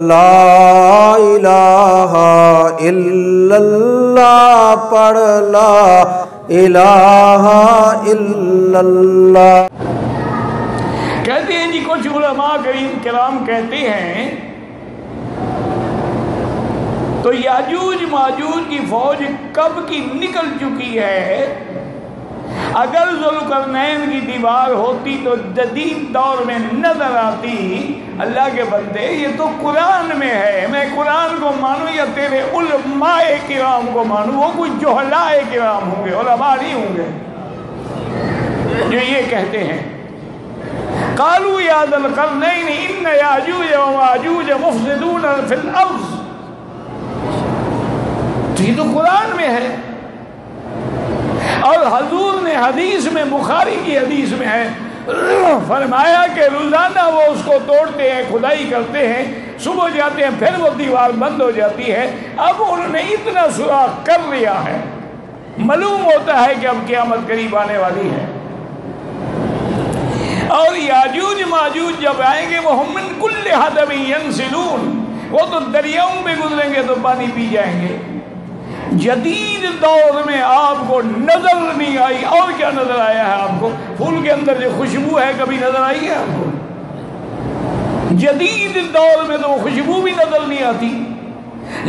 لا الہ الا اللہ پڑھ لا الہ الا اللہ۔ کہتے ہیں جی کچھ علماء کرام کہتے ہیں تو یاجوج ماجوج کی فوج کب کی نکل چکی ہے۔ اگر ذوالقرنین کی دیوار ہوتی تو جدید دور میں نظر آتی۔ اللہ کے بندے یہ تو قرآن میں ہے، میں قرآن کو مانوں یا تیرے علماء کرام کو مانوں؟ وہ کوئی جہلاء کرام ہوں گے، علماء نہیں ہوں گے جو یہ کہتے ہیں۔ قالوا یا ذا القرنین ان یاجوج و ماجوج مفسدون فی الارض، تو یہ تو قرآن میں ہے، اور حضور نے حدیث میں، بخاری کی حدیث میں ہے، فرمایا کہ روزانہ وہ اس کو توڑتے ہیں، کھدائی کرتے ہیں، صبح جاتے ہیں پھر وہ دیوار بند ہو جاتی ہے۔ اب انہوں نے اتنا سوراخ کر لیا ہے، معلوم ہوتا ہے کہ اب قیامت قریب آنے والی ہے۔ اور یاجوج ماجوج جب آئیں گے وہ من کل حدب ینسلون، وہ تو دریاؤں میں گزریں گے تو پانی پی جائیں گے۔ جدید دور میں آپ کو نظر نہیں آئی، اور کیا نظر آیا ہے آپ کو؟ پھول کے اندر جو خوشبو ہے کبھی نظر آئی ہے آپ کو؟ جدید دور میں تو وہ خوشبو بھی نظر نہیں آتی،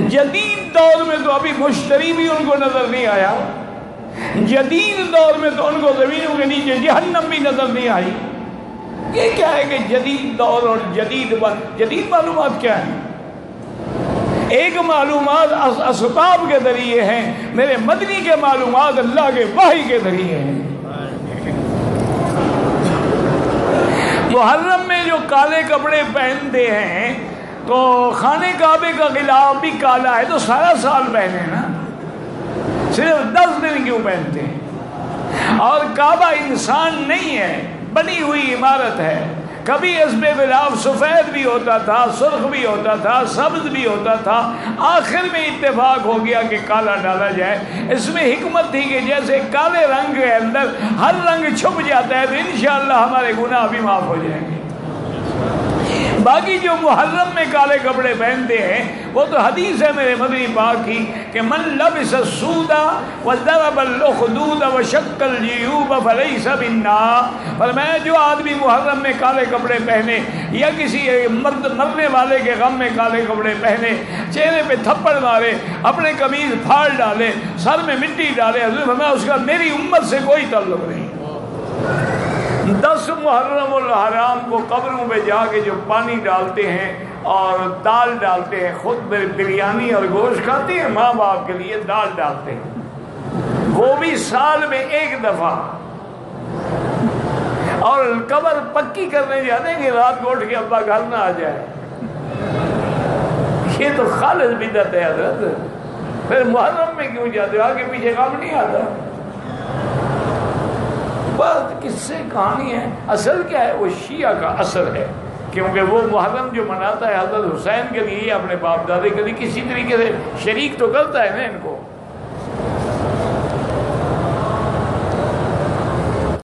جدید دور میں تو ابھی مشتری بھی ان کو نظر نہیں آیا، جدید دور میں تو ان کو زمینوں کے نیچے جہنم بھی نظر نہیں آئی۔ یہ کیا ہے کہ جدید دور اور جدید معلومات کیا ہیں؟ ایک معلومات اسباب کے ذریعے ہیں، میرے مدنی کے معلومات اللہ کے وحی کے ذریعے ہیں۔ محرم میں جو کالے کپڑے پہنتے ہیں تو خانے کعبے کا غلاف بھی کالا ہے تو سارا سال پہنے نا، صرف 10 دن کیوں پہنتے ہیں؟ اور کعبہ انسان نہیں ہے، بنی ہوئی عمارت ہے۔ کبھی اس پہ غلاف سفید بھی ہوتا تھا، سرخ بھی ہوتا تھا، سبز بھی ہوتا تھا، آخر میں اتفاق ہو گیا کہ کالا ڈالا جائے۔ اس میں حکمت تھی کہ جیسے کالے رنگ کے اندر ہر رنگ چھپ جاتا ہے تو انشاءاللہ ہمارے گناہ بھی معاف ہو جائیں گے۔ باقی جو محرم میں کالے کپڑے پہنتے ہیں وہ تو حدیث ہے میرے مدنی پاک کی کہ من لبس السود وضرب الاخدود وشق الجیوب فلیس منا، فرمایا جو آدمی محرم میں کالے کپڑے پہنے یا کسی مرنے والے کے غم میں کالے کپڑے پہنے، چہرے پہ تھپڑ مارے، اپنے قمیض پھاڑ ڈالے، سر میں مٹی ڈالے، حضور فرمایا اس کا میری امت سے کوئی تعلق نہیں۔ 10 محرم الحرام کو قبروں پہ جا کے جو پانی ڈالتے ہیں اور دال ڈالتے ہیں، خود بریانی اور گوشت کھاتے ہیں، ماں باپ کے لیے دال ڈالتے ہیں، وہ بھی سال میں 1 دفعہ، اور قبر پکی کرنے جاتے ہیں کہ رات کو اٹھ کے ابا گھر نہ آ جائے۔ یہ تو خالص بدعت ہے حضرت، پھر محرم میں کیوں جاتے ہو؟ آگے پیچھے کام نہیں آتا، بس قصے کہانی ہے۔ اصل کیا ہے؟ وہ شیعہ کا اثر ہے، کیونکہ وہ محرم جو مناتا ہے حضرت حسین کے لیے، اپنے باپ دادے کے لیے، کسی طریقے سے شریک تو کرتا ہے نا ان کو۔